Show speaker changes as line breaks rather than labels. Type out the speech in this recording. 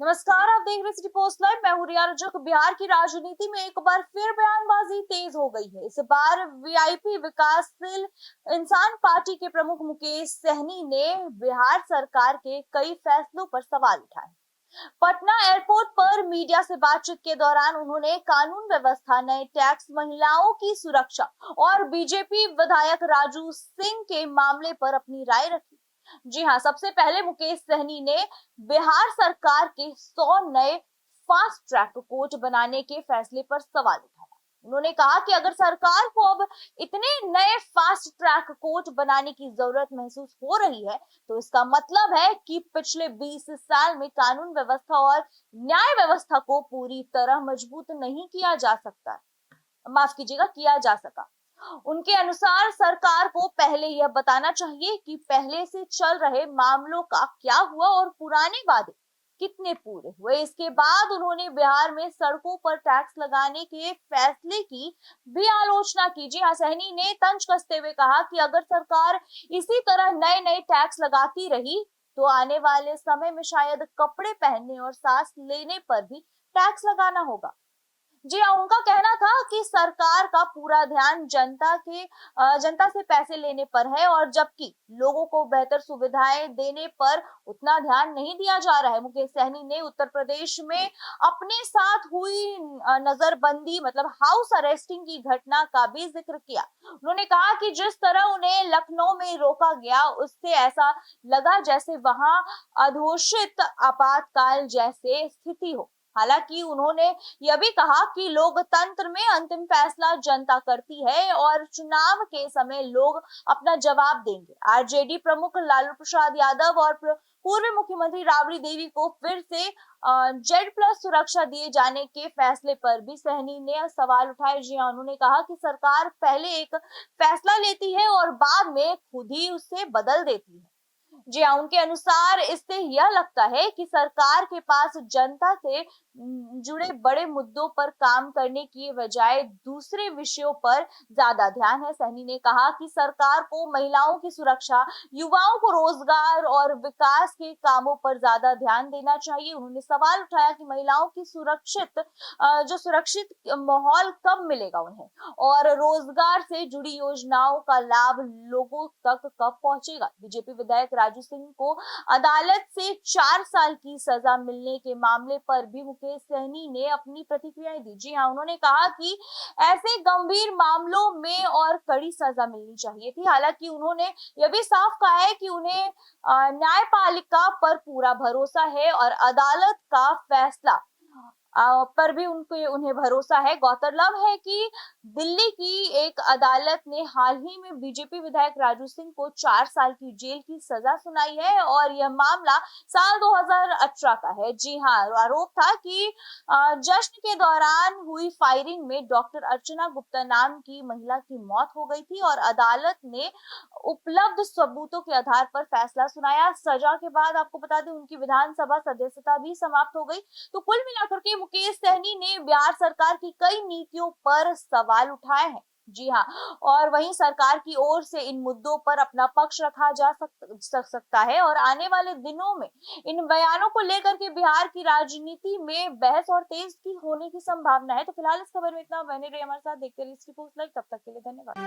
नमस्कार, आप देख रहे सिटी पोस्ट लाइव। मैं हूं रिया रजक। बिहार की राजनीति में एक बार फिर बयानबाजी तेज हो गई है। इस बार वीआईपी विकासशील इंसान पार्टी के प्रमुख मुकेश सहनी ने बिहार सरकार के कई फैसलों पर सवाल उठाए। पटना एयरपोर्ट पर मीडिया से बातचीत के दौरान उन्होंने कानून व्यवस्था, नए टैक्स, महिलाओं की सुरक्षा और बीजेपी विधायक राजू सिंह के मामले पर अपनी राय रखी। जी हाँ, सबसे पहले मुकेश सहनी ने बिहार सरकार के 100 नए फास्ट ट्रैक कोर्ट बनाने के फैसले पर सवाल उठाया। उन्होंने कहा कि अगर सरकार को अब इतने नए फास्ट ट्रैक कोर्ट बनाने की जरूरत महसूस हो रही है, तो इसका मतलब है कि पिछले 20 साल में कानून व्यवस्था और न्याय व्यवस्था को पूरी तरह मजबूत नहीं किया जा सकता, माफ कीजिएगा, किया जा सका। उनके अनुसार सरकार को पहले यह बताना चाहिए कि पहले से चल रहे मामलों का क्या हुआ और पुराने वादे कितने पूरे हुए। इसके बाद उन्होंने बिहार में सड़कों पर टैक्स लगाने के फैसले की भी आलोचना की। जी हाँ, सहनी ने तंज कसते हुए कहा कि अगर सरकार इसी तरह नए नए टैक्स लगाती रही तो आने वाले समय में शायद कपड़े पहनने और सांस लेने पर भी टैक्स लगाना होगा। जी हाँ, उनका कहना था कि सरकार का पूरा ध्यान जनता से पैसे लेने पर है, और जबकि लोगों को बेहतर सुविधाएं देने पर उतना ध्यान नहीं दिया जा रहा है। मुकेश सहनी ने उत्तर प्रदेश में अपने साथ हुई नजरबंदी मतलब हाउस अरेस्टिंग की घटना का भी जिक्र किया। उन्होंने कहा कि जिस तरह उन्हें लखनऊ में रोका गया, उससे ऐसा लगा जैसे वहां अघोषित आपातकाल जैसे स्थिति हो। हालांकि उन्होंने यह भी कहा कि लोकतंत्र में अंतिम फैसला जनता करती है और चुनाव के समय लोग अपना जवाब देंगे। आरजेडी प्रमुख लालू प्रसाद यादव और पूर्व मुख्यमंत्री राबड़ी देवी को फिर से जेड+ सुरक्षा दिए जाने के फैसले पर भी सहनी ने सवाल उठाए। जी हाँ, उन्होंने कहा कि सरकार पहले एक फैसला लेती है और बाद में खुद ही उसे बदल देती है। जी हाँ, उनके अनुसार इससे यह लगता है कि सरकार के पास जनता से जुड़े बड़े मुद्दों पर काम करने की बजाय दूसरे विषयों पर ज्यादा ध्यान है। सहनी ने कहा कि सरकार को महिलाओं की सुरक्षा, युवाओं को रोजगार और विकास के कामों पर ज्यादा ध्यान देना चाहिए। उन्होंने सवाल उठाया कि महिलाओं की सुरक्षित माहौल कब मिलेगा उन्हें, और रोजगार से जुड़ी योजनाओं का लाभ लोगों तक कब पहुंचेगा। बीजेपी विधायक राजू सिंह को अदालत से 4 साल की सजा मिलने के मामले पर भी मुकेश सहनी ने अपनी प्रतिक्रियाएं दी। जी हाँ, उन्होंने कहा कि ऐसे गंभीर मामलों में और कड़ी सजा मिलनी चाहिए थी। हालांकि उन्होंने यह भी साफ कहा है कि उन्हें न्यायपालिका पर पूरा भरोसा है और अदालत का फैसला पर भी उन्हें भरोसा है। गौरतलब है कि दिल्ली की एक अदालत ने हाल ही में बीजेपी विधायक राजू सिंह को 4 साल की जेल की सजा सुनाई है और यह मामला साल 2018 का है। जी हाँ, आरोप था कि जश्न के दौरान हुई फायरिंग में डॉक्टर अर्चना गुप्ता नाम की महिला की मौत हो गई थी और अदालत ने उपलब्ध सबूतों के आधार पर फैसला सुनाया। सजा के बाद आपको बता दें उनकी विधानसभा सदस्यता भी समाप्त हो गई। तो कुल मिलाकर के मुकेश सहनी ने बिहार सरकार की कई नीतियों पर सवाल उठाए हैं। जी हाँ, और वहीं सरकार की ओर से इन मुद्दों पर अपना पक्ष रखा जा सकता है और आने वाले दिनों में इन बयानों को लेकर के बिहार की राजनीति में बहस और तेज की होने की संभावना है। तो फिलहाल इस खबर में इतना। बने रहिए हमारे साथ, देखते रहिए सिटी पोस्ट लाइव। तब तक के लिए धन्यवाद।